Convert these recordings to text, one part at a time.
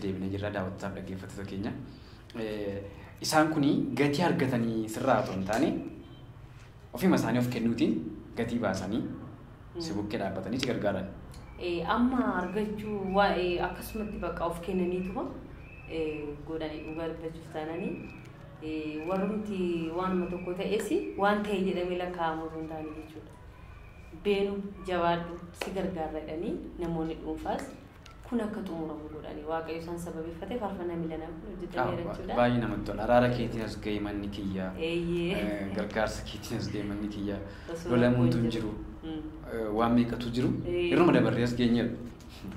deebinee jirra daawwattootaaf dhaggeeffattoota keenya. Isaan kuni gatii argatanii sirraa otoo hin taane ofima isaanii of kennuutiin gatii baasanii si bukkee dhaabbatanii si gargaaran. Amma argachuu waa'ee akkasumatti bakka of kennaniituma godhanii dhugaa dubbachuuf taananii warrumti waanuma tokko ta'es waan ta'e jedhamee lakkaa'amuu hin taane jechuudha. Beenu jawaadhu si gargaarradhanii namoonni dhuunfaas kun akka xumuramu godhanii waaqayyo isaan sababeeffatee faarfannaa miilanaa kun hojjetameera jechuudha. Baay'ee namatti tola. Araara keetiin as ga'e manni kiyyaa. Gargaarsa keetiin as ga'e manni kiyyaa. Lolamuutu hin jiru. Waan meeqatu jiru. Yeroo dabarree as geenyeera.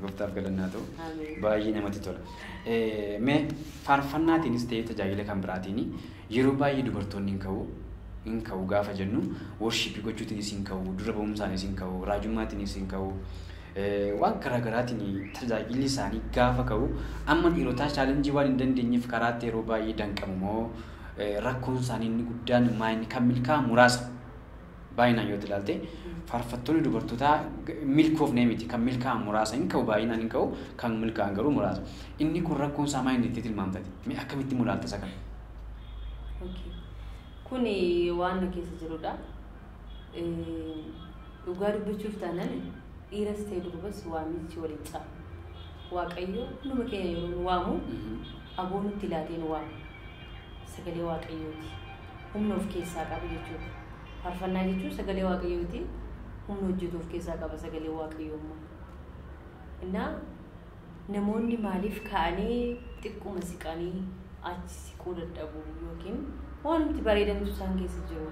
Gooftaaf galannaa ta'u. Baay'ee namatti tola. Mee faarfannaatiinis ta'ee tajaajila kan biraatiin yeroo baay'ee dubartoonni hin ka'u gaafa jennu worshipii gochuutiinis hin ka'u dura ba'umsaanis hin ka'u raajummaatiinis hin ka'u waan garaagaraatiin tajaajilli isaanii gaafa ka'u amma dhiirotaa chaalenjii waan hin dandeenyeef karaatti yeroo baay'ee danqamu moo rakkoon isaanii inni guddaan maayini kan milkaa'u muraasa baay'inaan yoo ilaalte faarfattoonni dubartootaa milkoofnee miti kan milkaa'u muraasa hin ka'u baay'inaan hin ka'u kan milkaa'an garuu muraasa inni kun rakkoon isaa maayini itti tilmaamtati mee akkamitti mulaalta isa kana? Kuni waan keessa jirudha. Dhugaa dubbachuuf taanaan dhiiras ta'e durbas waamichi waliin caala. Waaqayyo numa keenya yeroo nu waamu aboonutti ilaatee nu waama. Sagalee waaqayyooti. Humna of keessaa qaba jechuudha. Faarfannaa jechuun sagalee waaqayyooti. Humna hojjetu of keessaa qaba sagalee waaqayyoommaa. Innaa namoonni maaliif ka'anii xiqquma siqanii achi siquu dadhabu yookiin waan nuti bareedantu isaan keessa jiru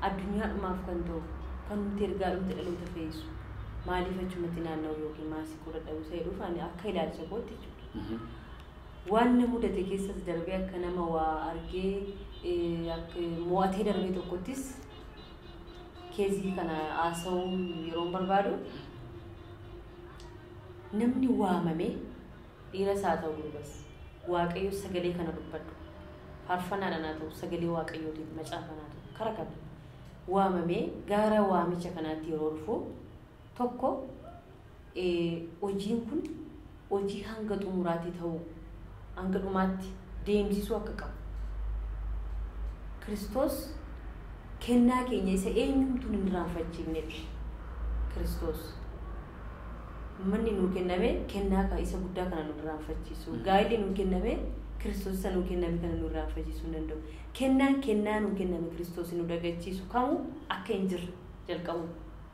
addunyaadhumaaf kan ta'u kan nuti ergaadhumti dhaloota fe'isu maaliif achumatti naanna'u yookiin maasiquu dadhabu isa jedhuuf ani akka ilaalcha kootti jechuudha. Waan na mudate keessas darbee akka nama waa argee akka mo'atee darbee tokkottis keezii kana haasa'uu yeroo barbaadu namni waamame dhiiras haa ta'u durbas waaqayyo sagalee kana dubbadhu. Faarfannaadhaan haa ta'u sagalee waaqayyootiin macaafanaa ta'u kara qabu waamamee gara waamicha kanaatti yeroo dhufu tokko hojiin kun hojii hanga xumuraatti ta'u hanga dhumaatti deemsisuu akka qabu. Kiristoos kennaa keenya isa eenyumtuu hin irraanfachiifnedha. Kiristoos manni nuu kenname kennaa isa guddaa kana nu irraanfachiisu gaa'illi nuu kenname Kiristoos isa nuu kenname kana nu irraanfachiisuu hin danda'u. Kennaa nuu kenname Kiristoos nu dagachiisu kamuu akka hin jirre jalqabu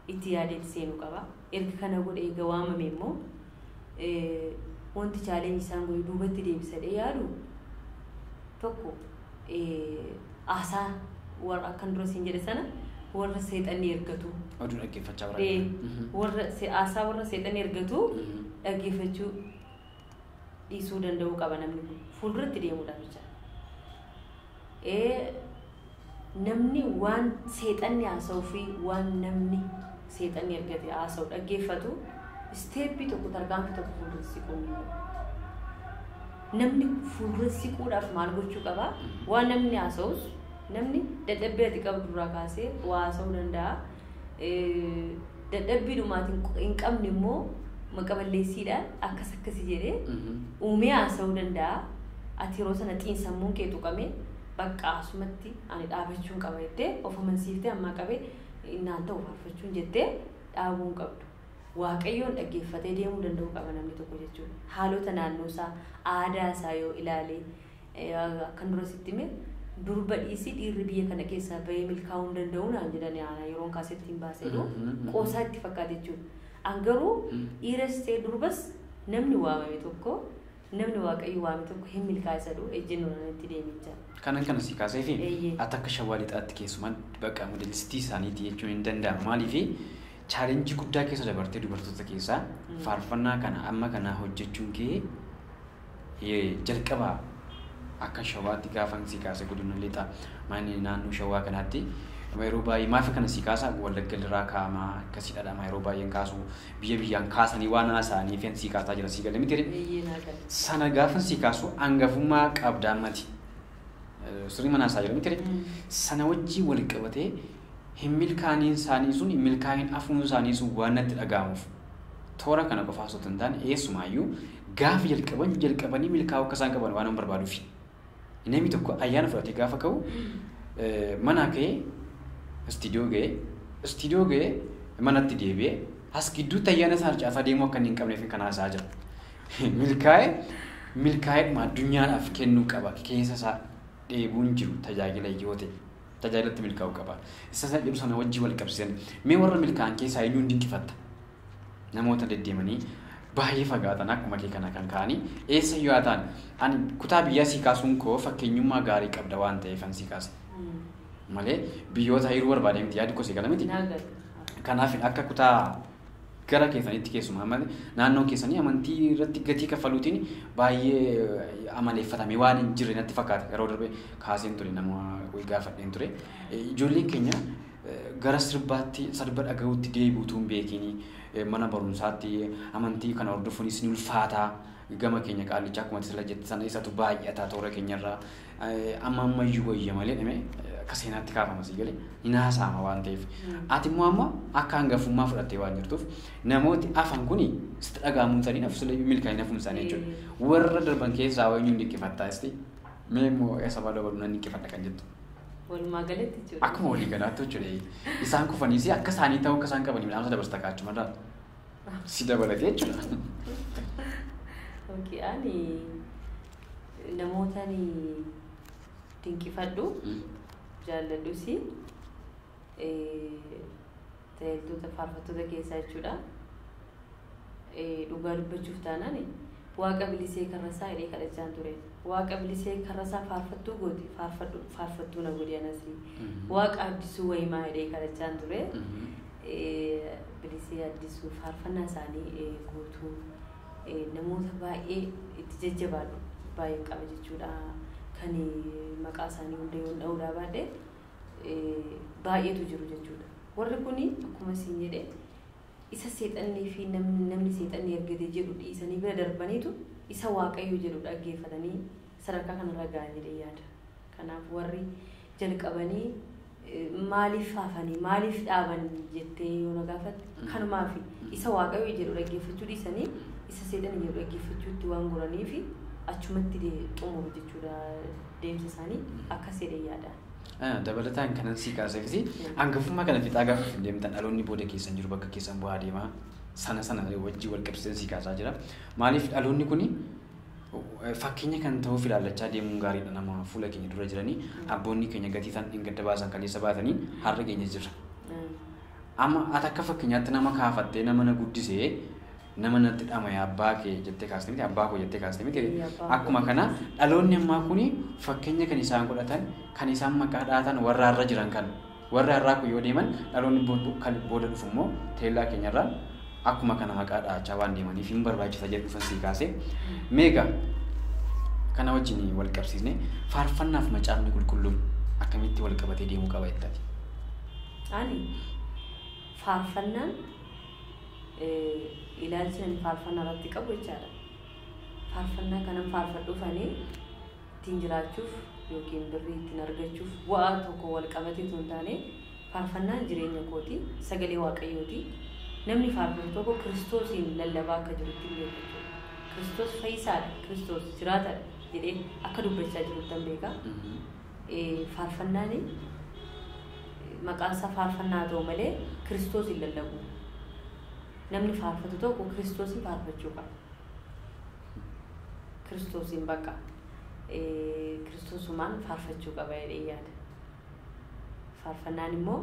itti yaadee seenuu qaba. Erga kana godhe eega waamame immoo wanti chaaleenji isaan godhe duubatti deebisadhee yaadu tokko aasaa warra akkan dura siin jedhe sana warra seexanni ergatu. Oduu dhaggeeffachaa jira. Warra aasaa warra seexanni ergatu dhaggeeffachuu dhiisuu danda'uu qaba namni kun fuulduratti deemuudhaaf jecha. Namni waan seexanni haasa'uu fi waan namni seexanni ergate haasa'u dhaggeeffatu isteeppii tokko tarkaanfii tokko fuulduratti siquu hin danda'u. Namni fuulduratti siquudhaaf maal gochuu qaba? Waan namni haasa'us namni dadhabbii ati qabdu duraa kaasee waa haasa'uu danda'a. Dadhabbii dhumaatiin hin qabne immoo maqaballeessiidhaan akkasii jedhee uumee haasa'uu danda'a. Ati yeroo sana xiinsammuun kee tuqamee bakka asumatti ani dhaabachuun qaba jettee of amansiiftee ammaa qabee innaan ta'u faarfachuun jettee dhaabuu hin qabdu. Waaqayyoon dhaggeeffatee deemuu danda'uu qaba namni tokko jechuudha. Haalota naannoo isaa aadaa isaa yoo ilaale akkan dura sitti hime durba dhiisii dhiirri biyya kana keessaa bahee milkaa'uu hin danda'u naan jedhani yeroon kaasetti hin baasee qoosaa itti fakkaate jechuudha. Angaruu dhiiras ta'e durbas namni waamame tokko namni waaqayyo waame tokko hin milkaa'isa dhu ejjennoodhaan itti deemichaa. Kana si kaasee fi ati akka shawaa lixaatti keessumaa bakka modelistii isaaniiti jechuun hin danda'amu. Maaliif chaalenjii guddaa keessa dabartee dubartoota keessaa faarfannaa kana amma kana hojjechuun kee jalqabaa akka shawaatti gaafa si kaasee godina lixaa manni naannoo shawaa kanaatti yeroo baay'ee maafi kana si kaasa wallagga irraa kaamaa akkasii dhadhama yeroo baay'een kaasu biyyaan kaasanii waan haasa'anii fi si kaasaa jira si galee miti sana gaafa si kaasu hangafummaa qabdaan mati sirrii mana haasaa jira miti sana wajjii wal qabatee hin milkaa'in isaanii sun hin milkaa'in afuun isaanii sun waan natti dhaga'amuuf toora kana qofaa osoo hin taane eessumayyuu gaafa jalqabanii milkaa'uu akka isaan qaban waan barbaaduufi. Namni tokko ayyaana fudhatee gaafa ka'u mana ka'ee istiidiyoo ga'ee manatti deebi'ee as gidduutti ayyaana isaa harcaasaa deemuu akka hin qabneef kan haasaa jira. Milkaa'eedhuma addunyaadhaaf kennuu qaba. Keessa isaa dheebuun jiru tajaajila yoo ta'e tajaajilatti milkaa'uu qaba. Isa jedhu sana wajjin wal qabsiisan. Mee warra milkaa'an keessaa eenyuun dinqifatta? Namoota deddeemanii baay'ee fagaatan akkuma kee kana kan ka'anii eessa yoo ta'an ani kutaa biyyaa sii kaasuun koo fakkeenyummaa gaarii qabda waan ta'eef an sii kaase. Malee biyyoota hiruu barbaadee miti yaadu kosii kana miti. Kanaaf akka kutaa gara keessanitti keessumaa malee naannoo keessanii amantii irratti gatii kaffaluutiin baay'ee amaleeffatame waan hin jirre natti fakkaata. Yeroo darbe kaaseen ture nama gaafadheen ture. Ijoolleen keenya gara sirbaatti sirba dhaga'uutti deebi'uutu hin beekini. Mana barumsaatti amantii kana hordofuunis ni ulfaataa. Gama keenya qaallichaa akkuma sila jette sana isatu baay'ataa toora keenyarraa ammayyuu wayya malee dhimee akka seenaatti kaafama sii galee hin haasaama waan ta'eef. Ati immoo amma akka hangafummaa fudhattee waan jirtuuf namooti afan kuni sitti dhaga'amuun isaanii nafsula milkaa'ina hafuun isaanii jechuudha. Warra darban keessaa wayinuu dinqifattaa isti mee immoo eessa baaduu baaduu nan dinqifadha kan jettu. Walumaa galatti jechuudha. Akkuma walii galaatti jechuudha. Isaan kufaniis akka isaanii ta'uu akka isaan qabanii midhaamsa dabarsa kaachumarraa si dabalatee jechuudha. Okay, ani namoota ni dinqifadhu jaalladhusi tajaajiltoota faarfattoota keessaa jechuudha. Dhugaa dubbachuuf taanaan waaqa bilisee karrasaa hidhee kadhachaan ture. Waaqa bilisee karrasaa faarfattuu goote faarfattuu na godhe anasi. Waaqa addisuu wayimaa hidhee kadhachaan ture. Bilisee addisuu faarfannaa isaanii guutuu namoota baay'ee itti jajjabaadhu baay'ee qaba jechuudha. Kan maqaa isaanii hunda yoo dha'uudhaa baadhee baay'eetu jiru jechuudha. Warri kuni akkuma siin jedhe isa seexannii fi namni seexannii ergate jedhu dhiisanii bira darbaniitu isa waaqayyo jedhu dhaggeeffatanii sadarkaa kanarra ga'anii yaada. Kanaaf warri jalqabanii maaliif hafanii maaliif dhaaban jettee yoo na gaafatte kanumaaf isa waaqayyo jedhu dhaggeeffachuu dhiisanii isa seexannii jedhu dhaggeeffachuutti waan goranii fi achumatti xumuru jechuudha deemsa isaanii akkas jedhee yaada. Dabalataan kanan sii kaasee hangafummaa kana fixaa gaafa hin deemtan dhaloonni booda keessan jiru bakka keessan bu'aa deemaa sana wajjii wal qabsiisan sii kaasaa jira. Maaliif dhaloonni kuni fakkeenya kan ta'uuf ilaallachaa deemuun gaariidha nama fuula keenya dura jiranii abboonni keenya gatii isaan dhingada baasan kaleessa baatanii har'a keenya jirra. Amma ati akka fakkeenyaatti nama kaafattee nama na guddisee nama natti dhamaya abbaa kee jettee kaastee miti abbaa koo jettee kaastee miti akkuma kana dhaloonni ammaa kuni fakkeenya kan isaan godhatan kan isaan maqaa dhaatan warra har'a jiran kan warra har'aa kun yoo deeman dhaloonni kan booda dhufu immoo teellaa keenyarraa akkuma kana maqaa dhaachaa waan deemaniif hin barbaachisa jedhu dhufan sii kaasee meegaa kana wajjin wal qabsiisne faarfannaaf macaafni qulqulluun akkamitti wal qabatee deemuu qaba jettati. Ani faarfannaan ilaalchi namni faarfannaa irratti qabu jechaadha. Faarfannaa kanan faarfadhuufanii ittiin jiraachuuf yookiin birrii ittiin argachuuf bu'aa tokko wal qabatee osoo hin taane faarfannaan jireenya kooti sagalee waaqayyooti. Namni faarfatu tokko kiristoosiin lallabaa akka jirutti beeku. Kiristoos fayyisaadha, kiristoos jiraataadha jedhee akka dubbachaa jirutti beeka. Faarfannaan maqaan isaa faarfannaa ta'u malee kiristoosiin lallabu. Namni faarfatu tokko kiristoosiin faarfachuu qaba. Kiristoosiin bakka kiristoosumaan faarfachuu qaba jedhee yaada. Faarfannaan immoo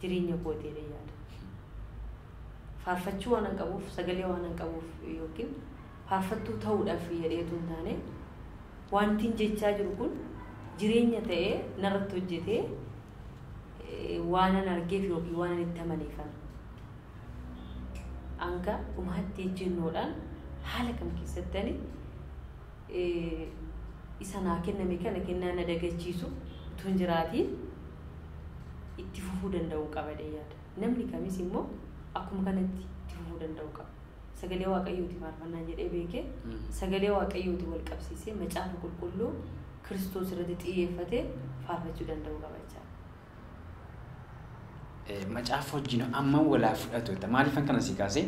jireenya kooti jedhee yaada. Faarfachuu waan qabuuf sagalee waan qabuuf yookiin faarfattuu ta'uudhaaf jedheetu hin taane wanti jechaa jiru kun jireenya ta'ee narratti hojjetee waan an argeef yookiin waan an itti amaneefan hanga dhumaatti jennoodhaan haala kam keessatti isa naa kenname kana kennaa na dagachiisu utuu hin jiraatiin itti fufuu danda'uu qaba yaada. Namni kamis immoo akkuma kanatti itti fufuu danda'uu qaba. Sagalee waaqayyooti faarfannaan jedhee beekee sagalee waaqayyooti wal qabsiisee macaafa qulqulluu Kiristoos irratti xiyyeeffatee faarfachuu danda'uu qaba jechaadha. macaafa wajjin amma walaa fudhatu maaliifan kana si kaasee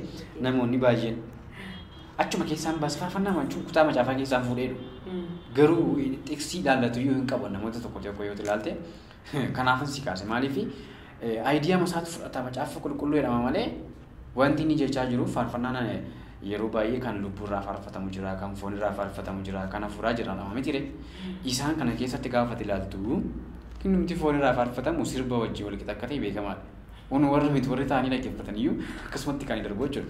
namoonni baay'een achuma keessaan baas faarfannaa manchuu kutaa macaafaa keessaan fuudheedhu garuu xiksii ilaallatu yoo hin qabu namoota tokko yoo ilaalte kanaafan si kaase maaliifi aayidiyaa masaatu fudhata macaafa qulqulluu jedhama malee wanti inni jechaa jiru faarfannaan yeroo baay'ee kan lubburraa faarfatamu jira kan foonirraa faarfatamu jira kan hafuuraa jira nama miti isaan kana keessatti gaafati ilaaltu kinumti foonirraa faarfatamu sirba wajjin wal qixa akka ta'e beekamaadha. Unu warri miti warri ta'anii dhaggeeffatan iyyuu akkasumatti kan darbu jechuudha.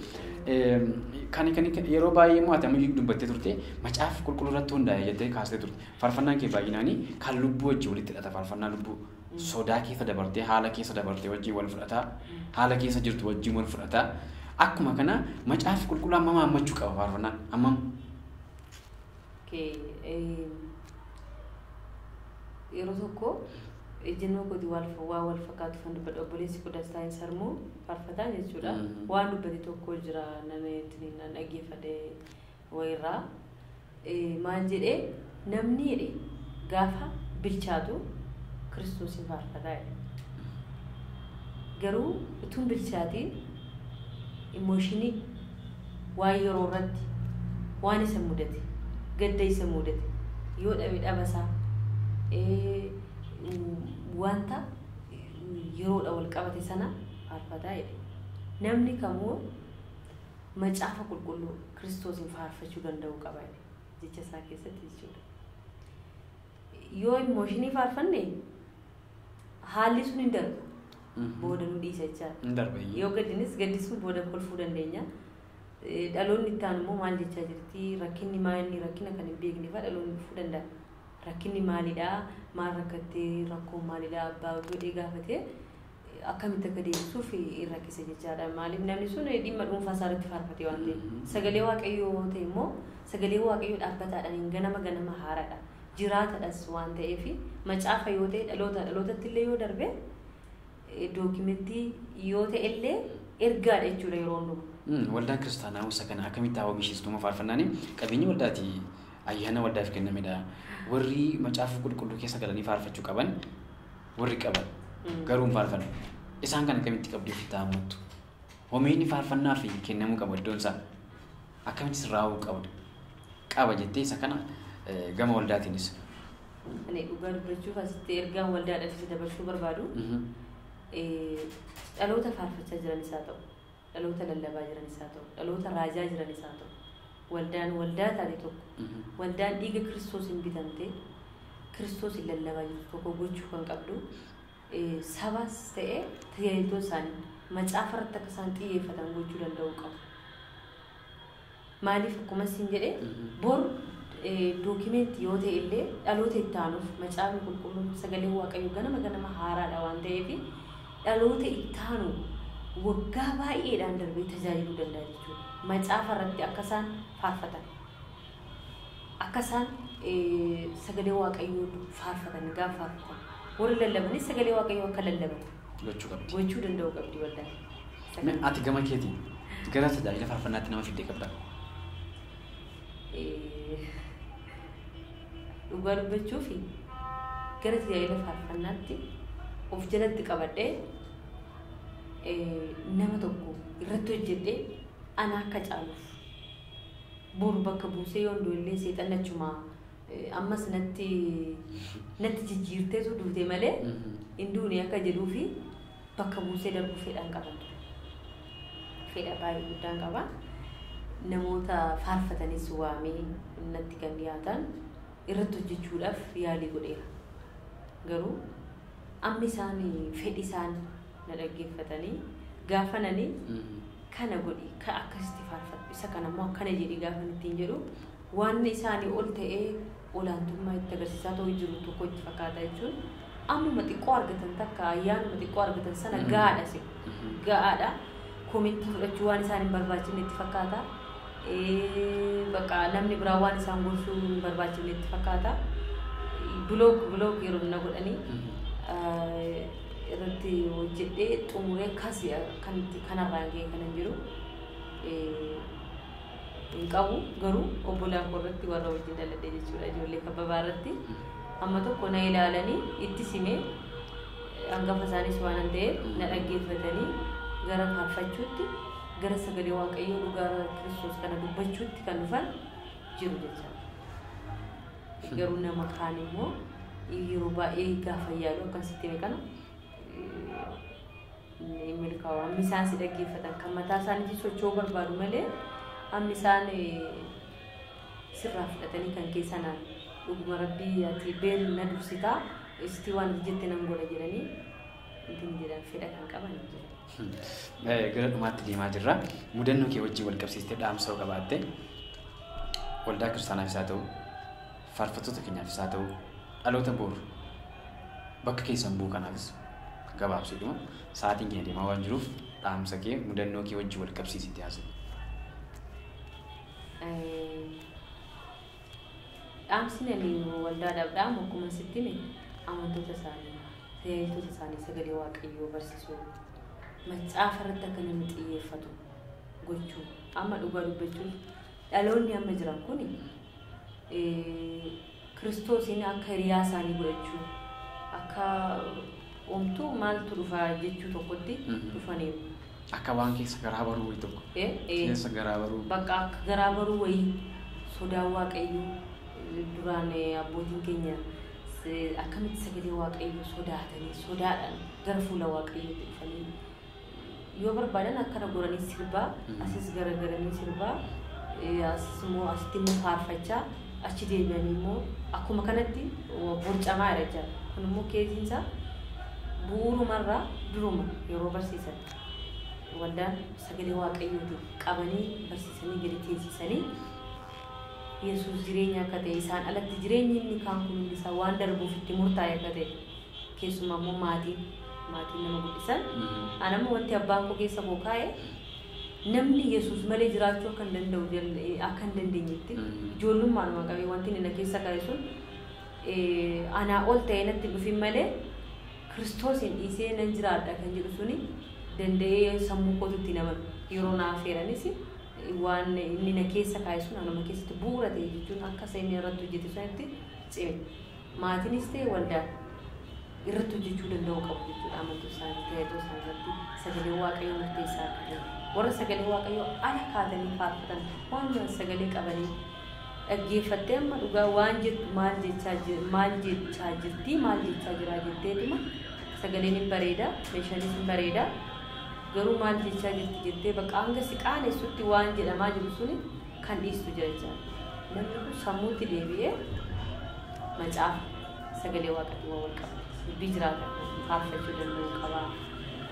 Kan yeroo baay'ee immoo ati amma dubbattee turte macaafa qulqulluu irratti hundaa'e jettee kaastee turte. Faarfannaan kee baay'inaanii kan lubbuu wajjin walitti hidhata faarfannaa lubbuu sodaa keessa dabartee haala keessa dabartee wajjin wal fudhataa haala keessa jirtu wajjin wal fudhataa akkuma kana macaafa qulqulluu amma maammachuu qaba faarfannaan amma. Yeroo tokko ejjennoo kooti wal fakkaatu kan dubbadhu obboleessi kudastaan sarmuu faarfataa jechuudha. Waan dubbate tokko jira nama ittiin dhaggeeffate wayirraa maal jedhee namni jedhe gaafa bilchaatu Kiristoosin faarfataa jedhe. Garuu utuun bilchaatiin immooshinii waan yeroo irratti waan isa mudate gadda isa mudate yoo dhabe dhabasaa wanta yeroodha wal qabate sana faarfataa jedhe. Namni kamuu macaafa qulqulluu Kiristoosin faarfachuu danda'u qaba jecha isaa keessatti jechuudha. Yoo immooshinii faarfanne haalli sun hin darbu. Booda nu dhiisa jechaadha. Yoo gaddinis gaddisuu booda kolfuu dandeenya. Dhaloonni itti aanu immoo maal jechaa jirti rakkinni maali rakkina kan hin beekneef dhaloonni dhufuu danda'a. Rakkinni maalidha maal rakkattee rakkoon maalidha abbaa godhee gaafatee akkamitti akka deebisuuf rakkisa jechaadha. Maaliif namni sun dhimma dhuunfaa isaa irratti faarfatee waan ta'eef sagalee waaqayyoo ta'e immoo sagalee waaqayyoo dhaabbataadhaan ganama haaraadha jiraatadhas waan ta'eef macaafa yoo ta'e dhalootatti illee yoo darbe dookimentii yoo ta'e illee ergaadha jechuudha yeroo hundumaa. Waldaan kiristaanaa wasa kana akkamitti hawaamishiistuma faarfannaani qabeenyi waldaati ayyaana waldaaf kennamedha. Warri macaafa qulqulluu keessa galanii faarfachuu qaban warri qaban garuu faarfannu isaan kan akkamitti qabdee ofitti haammattu hoomeenni faarfannaa fi kennamuu qaba iddoon isaa akkamitti sirraa'uu qaba jettee isa kana gama waldaatiinis. Ani dhugaa dubbachuuf asitti ergaan waldaadhaaf dabarsuu barbaadu dhaloota faarfachaa jiranis haa ta'u dhaloota lallabaa jiranis haa ta'u dhaloota raajaa jiranis haa ta'u waldaan waldaa taate tokko waldaan dhiiga Kiristoosin bitamte Kiristoosin lallabaa jirtu tokko gochuu kan qabdu sabas ta'ee tajaajiltoota isaanii macaafa irratti akka isaan xiyyeeffatan gochuu danda'u qabu. Maaliif akkuma isin jedhe bor dookimentii yoo ta'e illee dhaloota itti aanuuf macaafni qulqulluun sagalee waaqayyoo ganama haaraadha waan ta'eef dhaloota itti aanu waggaa baay'eedhaan darbee tajaajiluu danda'a jechuudha. Macaafa irratti akka isaan faarfatan akka isaan sagalee waaqayyoo faarfatan gaafa faarfatan warri lallabanis sagalee waaqayyoo akka lallaban gochuu danda'u qabdi waldaan. Ati gama keetiin gara tajaajila faarfannaatti nama fiddee qabda. Dhugaa dubbachuuf gara tajaajila faarfannaatti of jalatti qabadhee nama tokko irratti hojjedhee ana akka caaluuf boru bakka buusee yoo ndoollee seexan achuma ammas natti jijjiirteetu duute malee hinduuni akka jedhuufi bakka buusee darbuu fedhaan qaban fedha baay'ee guddaan qaba. Namoota faarfatanis waamee natti kan dhiyaatan irratti hojjechuudhaaf yaalii godheera. Garuu amma isaan fedhi isaan na dhaggeeffatanii gaafananii kana godhi ka akkasitti faarfadhu isa kana immoo akkana jedhi gaafa ittiin jedhu waan isaanii ol ta'ee olaantummaa itti agarsiisaa ta'uu jiru tokko itti fakkaata jechuun ammuma xiqqoo argatan takka ayyaanuma xiqqoo argatan sana gaadha komentii fudhachuu waan isaan hin barbaachifne itti fakkaata. Bakka namni biraa waan isaan gorsuu hin barbaachifne itti fakkaata. Biloog yeroo na godhanii irratti hojjedhee xumuree kanarraan ga'e kanan jiru hin qabu. Garuu obbolaan koo irratti warra wajjin dhaladhe jechuudha ijoollee kababaa irratti amma tokko na ilaalanii itti simee hangafa isaanis waan hin ta'eef na dhaggeeffatanii gara faarfachuutti gara sagalee waaqayyoo dhugaa Kiristoos kana dubbachuutti kan dhufan jiru jechaadha. Garuu nama kaan immoo yeroo baay'ee gaafa yaadu akkasitti meeqana milkaa'u hammi isaan si dhaggeeffatan kan mataa isaaniitiin socho'uu barbaadu malee hammi isaan sirraa fudhatanii kan keessanaan dhuguma rabbii ati beenu na dursitaa isti waan jette nan godha jedhanii ittiin jedhan fedha kan qaban jira. Gara dhumaatti deemaa jirra. Mudannoo kee wajjin wal qabsiistee dhaamsa qabaatte waldaa kiristaanaafis haa ta'u faarfattoota keenyaafis haa ta'u dhaloota boru bakka keessan bu'u kanaafis gabaabsiidhuma sa'aatiin keenya deemaa waan jiruuf dhaamsa kee mudannoo kee wajjin wal qabsiisitti haasa'u. Dhaamsi nani waldaadhaaf dhaamu akkuma sitti amantoota isaanii tajaajiltoota isaanii sagalee waaqayyoo barsiisuu macaafa irratti akka namni xiyyeeffatu gochuu amma dhugaa dubbachuun dhaloonni amma jiran kun Kiristoosiin akka hiriyaa isaanii godhachuu akka omtuu maaltu dhufaa jechuu tokkotti dhufaniiru. Akka waan keessa garaa baruu wayii tokko. Keessa garaa baruu. Bakka akka garaa baruu wayii sodaa waaqayyoo duraan abbootiin keenya akkamitti sagalee waaqayyoo sodaatanii sodaadhaan gara fuula waaqayyootti dhufanii yoo barbaadan akkana goranii sirbaa asis garagaranii sirbaa asis immoo asitti immoo faarfachaa achi deebi'anii immoo akkuma kanatti borcamaa jira jechuudha. Kun immoo keessiinsa bu'uurumarraa duruma yeroo barsiisan waldaan sagalee waaqayyootiin qabanii barsiisanii gadi teessisanii Yesuus jireenya akka ta'e isaan alatti jireenyi inni kaan kun isaa waan darbuuf itti murtaa'e akka ta'e keessumaa immoo maatiin nama guddisan anammoo wanti abbaan koo keessa koo kaa'e namni Yesuus malee jiraachuu akka hin dandeenyetti ijoollummaanuma qabee wanti inni na keessa kaa'e sun anaa ol ta'e natti dhufin malee Kiristoosiin dhiisee nan jiraadha kan jedhu suni danda'ee sammuu kootutti nama yeroo naaf feeranis waan inni na keessa kaa'e sun anuma keessatti bu'uura ta'e jechuun akka inni irratti hojjete sunitti cime maatiinis ta'e waldaan irratti hojjechuu danda'u qabu jechuudha. Amantuu isaanii tajaajila isaanii irratti sagalee waaqayyoo murteessaa akka ta'e warra sagalee waaqayyoo ala kaatanii faarfatan waan sagalee qabanii dhaggeeffattee amma dhugaa waan jettu maal jechaa jirti maal jechaa jira jetteetuma sagaleen hin bareeda meeshaanis hin bareeda garuu maal jechaa jirti jettee bakka hanga si qaanessutti waan jedhamaa jiru suni kan dhiistu jira jechuudha. Namni kun sammuutti deebi'ee macaafa sagalee waaqayyoo wal qaba. Dubbii jiraata faarfachuu danda'u qaba.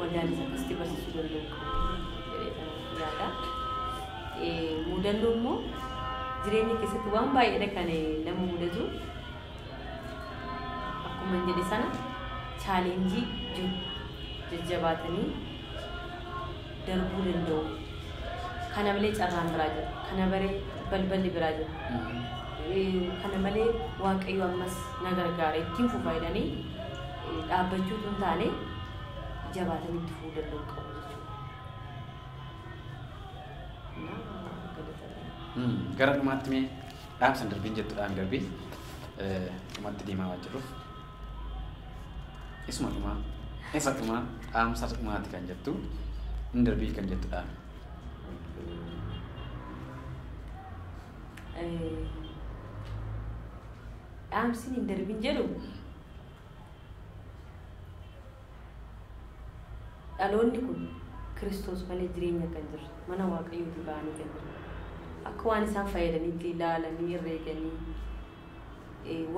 Waldaanis akkasitti barsiisuu danda'u qaba jedhee yaada. Mudannoo immoo jireenya keessatti waan baay'eedha kan nama mudatu. Akkuma jedhe sana chaalenjii jiru jajjabaatanii darbuu danda'u. Kana malee carraan biraa jira. Kana malee balballi biraa jira. Kana malee waaqayyo ammas na gargaara ittiin fufaayidanii dhaabbachuu tun taane jabaatanii itti fufuu danda'u qabu jechuudha. Gara dhumaatti mee dhaamsa darbiin jettuudhaan darbii dhumatti deemaa waan jiruuf isuma dhumaa isa dhumaa dhaamsa dhumaati kan jettu hin darbii kan jettuudhaan. Dhaamsiin hin darbiin jedhu dhaloonni kun Kiristoos malee jireenya kan jiru mana waaqayyooti ba'anii kan jiru akka waan isaan fayyadaniitti ilaalanii irreeganii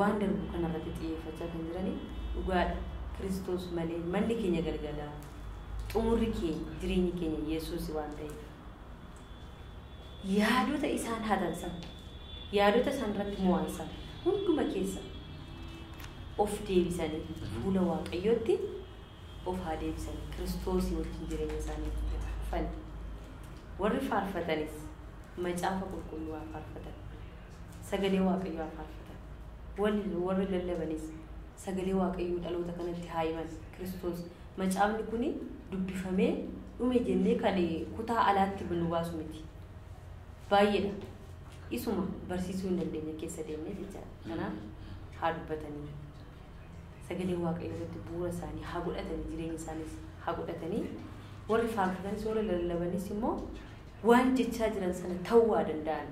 waan darbu kanarratti xiyyeeffachaa kan jiranii dhugaadha. Kiristoos malee manni keenya galgalaa xumurri keenya jireenyi keenya Yesuus waan ta'eef yaadota isaan hatansan yaadota isaan irratti mo'ansan hunduma keessa of deebisanii fuula waaqayyootti of haa deebisanii Kiristoosii wajjin jireenya isaanii fali. Warri faarfatanis macaafa qulqulluu haa faarfatan, sagalee waaqayyoo haa faarfatan. Warri lallabanis sagalee waaqayyoo dhaloota kanatti haa himan. Kiristoos macaafni kuni dubbifamee dhume jennee kan kutaa alaatti nu baasu miti. Baay'eedha. Isuma barsiisuu hin dandeenya keessa deemnee jechaadha. Kanaaf haa dubbatanii sagalee waaqayyoo irratti bu'uura isaanii haa godhatanii jireenya isaaniis haa godhatanii warri faarfatanis warri lallabanis immoo waan jechaa jiran sana ta'uu danda'an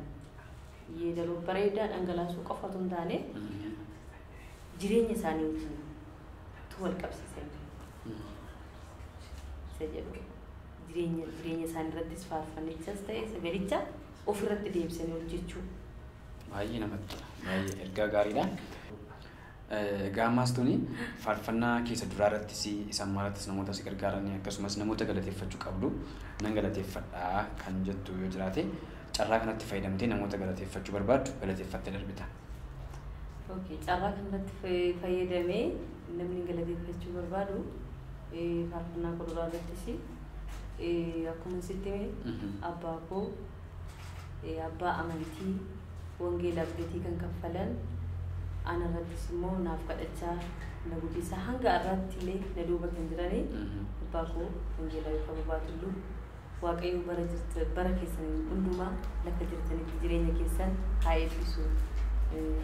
yeedaloo bareedaa dhangalaasuu qofatu hin taane jireenya isaanii wajjin wal qabsiisan jedhu jireenya isaanii irrattis faarfannichas ta'e sagalicha ofirratti deebisanii hojjechuu baay'ee namatti baay'ee ergaa gaariidha. Gaammaastuni faarfannaa keessa duraa irrattis isaan maalattis namoota si gargaaranii akkasumas namoota galateeffachuu qabdu nan galateeffadhaa kan jettu yoo jiraate carraa kanatti fayyadamtee namoota galateeffachuu barbaaddu galateeffattee darbita. Carraa kanatti fayyadamee namni galateeffachuu barbaadu faarfannaa kuduraa irrattis akkuma sitti abbaa koo abbaa amantii wangeelaaf gatii kan kaffalan ana irrattis immoo naaf kadhachaa na guddisa hanga irratti illee na duuba kan jiranii abbaa koo wangeelaaf Farfattuu waaqayyo bara keessan hundumaa lafa jirtanitti jireenya keessan haa eebbisu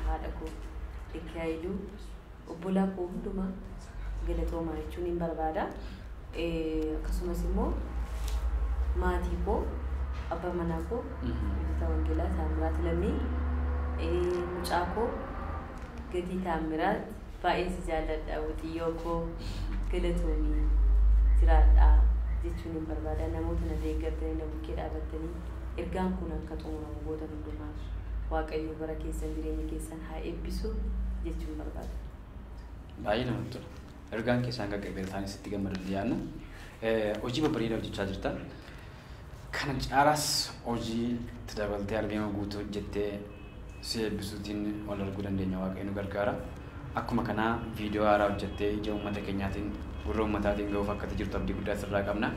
haadha koo Ikaayidu obbolaa koo hundumaa galatoomaa jechuun hin barbaada. Akkasumas immoo maatii koo abbaa manaa koo Bitaa Wangeelaa Taamiraat Lammii mucaa koo Gatii Taamiraat baay'ee si jaalladha xiyyoo koo galatoomii jiraadhaa jechuun hin barbaada. Namoota na deeggartanii na bukkee dhaabattanii ergaan kun akka xumuramu gootan hundumaa waaqayyo bara keessan jireenya keessan haa eebbisu jechuun barbaada. Baay'ee namatti tola. Ergaan keessan qaqqabeertaanis itti gammadan yaadna. Hojii babbareedaa hojjechaa jirta. Kana caalaas hojii itti dabaltee argama guutuu hojjettee si eebbisuutiin wal arguu dandeenya waaqayyo nu gargaara. Akkuma kanaa viidiyoo haaraa hojjettee ija uummata keenyaatiin gurra uummataatiin ga'uuf akka jirtu abdii guddaa sirraa qabna.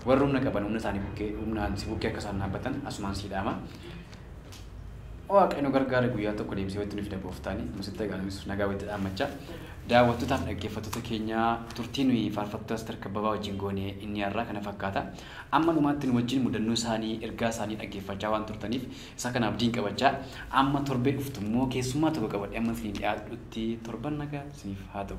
Warri humna qaban humna isaanii humnaan si bukkee akka isaan dhaabbatan asumaan si dhaama. Waaqayyo nu gargaara guyyaa tokko deemsee walitti nuuf dabooftaani musitti eegaluus nagaa walitti dhaammachaa daawwattootaaf dhaggeeffattoota keenya turtii nuyi faarfattuu Aster Kababaa wajjin goonee inni har'aa kana fakkaata. Amma dhumaatti nu wajjin mudannoo isaanii ergaa isaanii dhaggeeffachaa waan turtaniif isa kana abdiin qabachaa amma torbee dhuftu immoo keessummaa tokko qabadhe amma isiniif dhiyaadhutti torban nagaa isiniif haa ta'u.